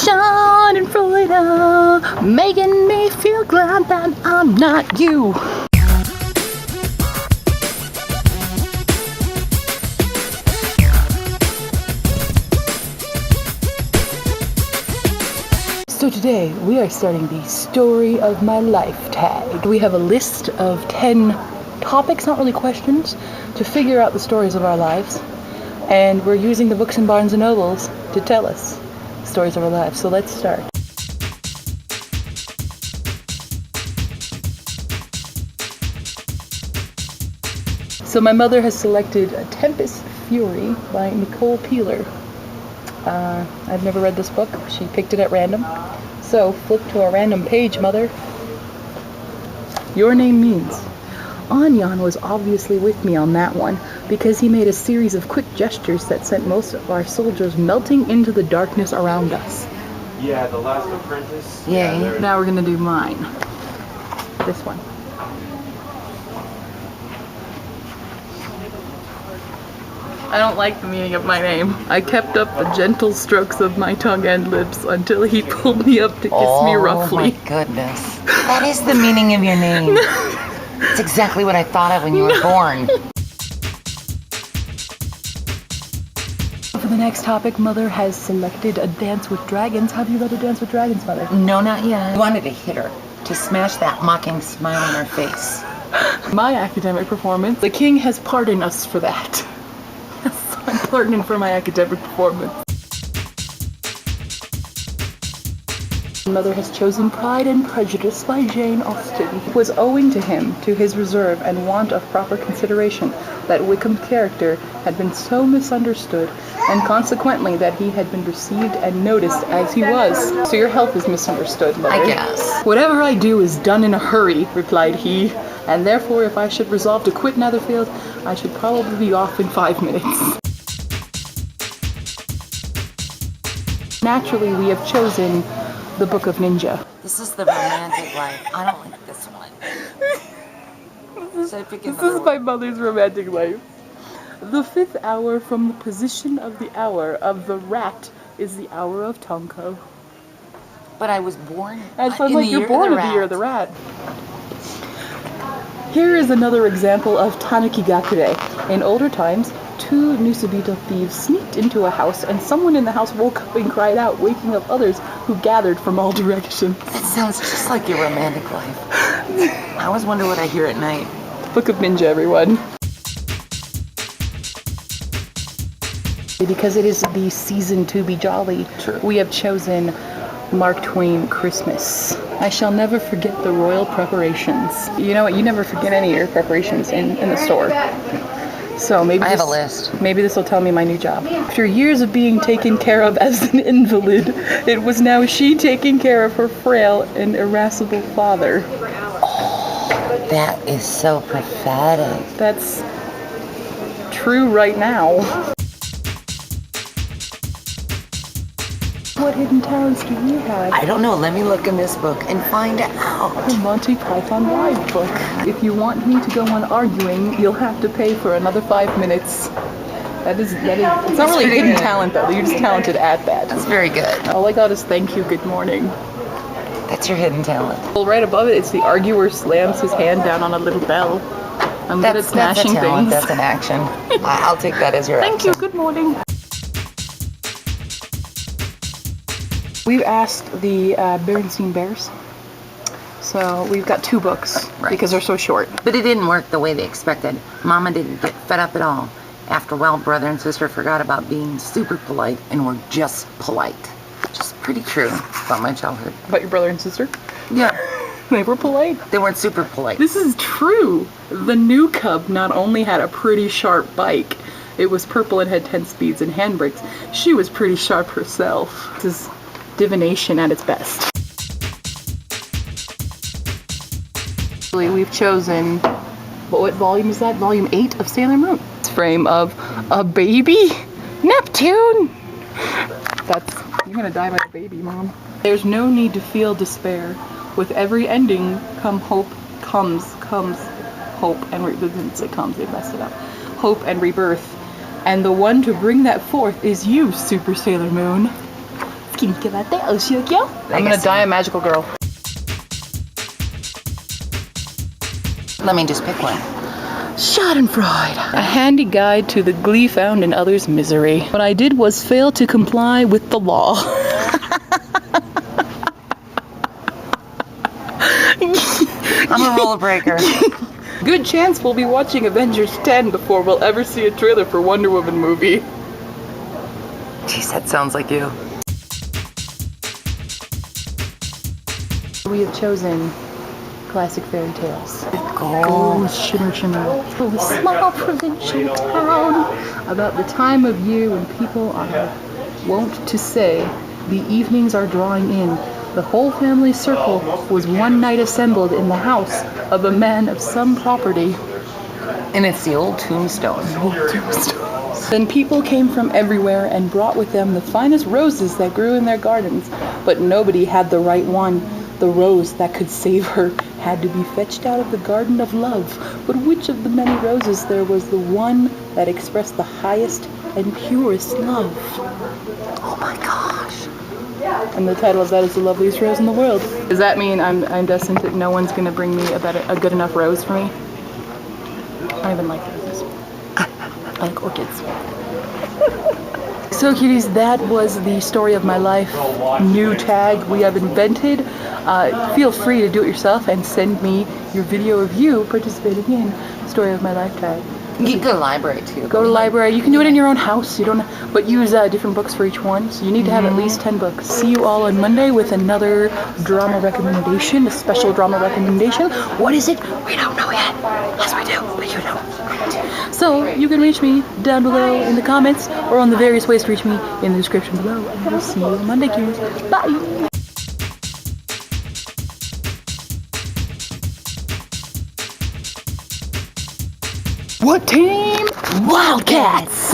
Sunshine in Florida, making me feel glad that I'm not you. So today we are starting the story of my life tag. We have a list of 10 topics, not really questions, to figure out the stories of our lives. And we're using the books in Barnes & Nobles to tell us stories of our lives. So let's start. So my mother has selected A Tempest Fury by Nicole Peeler. I've never read this book. She picked it at random. So flip to a random page, Mother. Your name means. Anyan was obviously with me on that one, because he made a series of quick gestures that sent most of our soldiers melting into the darkness around us. Yeah, The Last Apprentice. Yay. Now we're gonna do mine. This one. I don't like the meaning of my name. I kept up the gentle strokes of my tongue and lips until he pulled me up to kiss me roughly. Oh my goodness. That is the meaning of your name. It's exactly what I thought of when you were born. For the next topic, Mother has selected A Dance with Dragons. Have you read A Dance with Dragons, Mother? No, not yet. I wanted to hit her, to smash that mocking smile on her face. My academic performance, the king has pardoned us for that. So I'm pardoned for my academic performance. Mother has chosen Pride and Prejudice by Jane Austen. It was owing to him, to his reserve and want of proper consideration, that Wickham's character had been so misunderstood, and consequently that he had been received and noticed as he was. So your health is misunderstood, Mother. I guess. Whatever I do is done in a hurry, replied he, and therefore if I should resolve to quit Netherfield, I should probably be off in 5 minutes. Naturally, we have chosen The Book of Ninja. This is the romantic life. I don't like this one. This is my mother's romantic life. The 5th hour from the position of the hour of the rat is the hour of Tonko. But I was born That sounds like you're born in the year of the rat. Here is another example of Tanukigakure. In older times, 2 Nusabito thieves sneaked into a house, and someone in the house woke up and cried out, waking up others who gathered from all directions. That sounds just like your romantic life. I always wonder what I hear at night. Book of Ninja, everyone. Because it is the season to be jolly, True. We have chosen Mark Twain Christmas. I shall never forget the royal preparations. You know what? You never forget any of your preparations in the store. So maybe I have a list. Maybe this will tell me my new job. After years of being taken care of as an invalid, it was now she taking care of her frail and irascible father. Oh, that is so prophetic. That's true right now. What hidden talents do you have? I don't know. Let me look in this book and find out. The Monty Python Live book. If you want me to go on arguing, you'll have to pay for another 5 minutes. That is, it's not really a hidden talent though, you're just talented at that. That's very good. All I got is thank you, good morning. That's your hidden talent. Well, right above it, it's the arguer slams his hand down on a little bell. I'm good at smashing that's a talent. things. That's an action. I'll take that as your Thank action. you, good morning. We've asked the Berenstain Bears. So we've got 2 books, Right. because they're so short. But it didn't work the way they expected. Mama didn't get fed up at all. After a while, brother and sister forgot about being super polite and were just polite. Which is pretty true about my childhood. About your brother and sister? Yeah, They were polite. they weren't super polite. This is true. The new cub not only had a pretty sharp bike, it was purple and had 10 speeds and handbrakes. She was pretty sharp herself. This is divination at its best. We've chosen, what volume is that? Volume 8 of Sailor Moon. It's frame of a baby Neptune. You're gonna die by the baby, Mom. There's no need to feel despair. With every ending comes hope, hope, and they didn't say comes, they messed it up. Hope and rebirth. And the one to bring that forth is you, Super Sailor Moon. I'm gonna die a magical girl. Let me just pick one. Schadenfreude. A handy guide to the glee found in others' misery. What I did was fail to comply with the law. I'm a rule breaker. Good chance we'll be watching Avengers 10 before we'll ever see a trailer for Wonder Woman movie. Jeez, that sounds like you. We have chosen classic fairy tales. Gold. Shimmer, shimmer. Oh, a small provincial town about the time of year when people are wont to say the evenings are drawing in. The whole family circle was one night assembled in the house of a man of some property. And it's the old tombstone. Then people came from everywhere and brought with them the finest roses that grew in their gardens, but nobody had the right one. The rose that could save her had to be fetched out of the garden of love. But which of the many roses there was the one that expressed the highest and purest love? Oh my gosh. And the title of that is The Loveliest Rose in the World. Does that mean I'm destined to no one's gonna bring me a good enough rose for me? I don't even like roses. I like orchids. So cuties, that was the story of my life. New tag we have invented. Feel free to do it yourself and send me your video of you participating in Story of My Life tag. You can go to the library too. Go to the library. You can do it in your own house. You don't, but use different books for each one. So you need to have at least 10 books. See you all on Monday with another drama recommendation, a special drama recommendation. What is it? We don't know yet. Yes, we do, but you know. So you can reach me down below in the comments or on the various ways to reach me in the description below. And we'll see you on Monday, cuties. Bye. What team? Wildcats!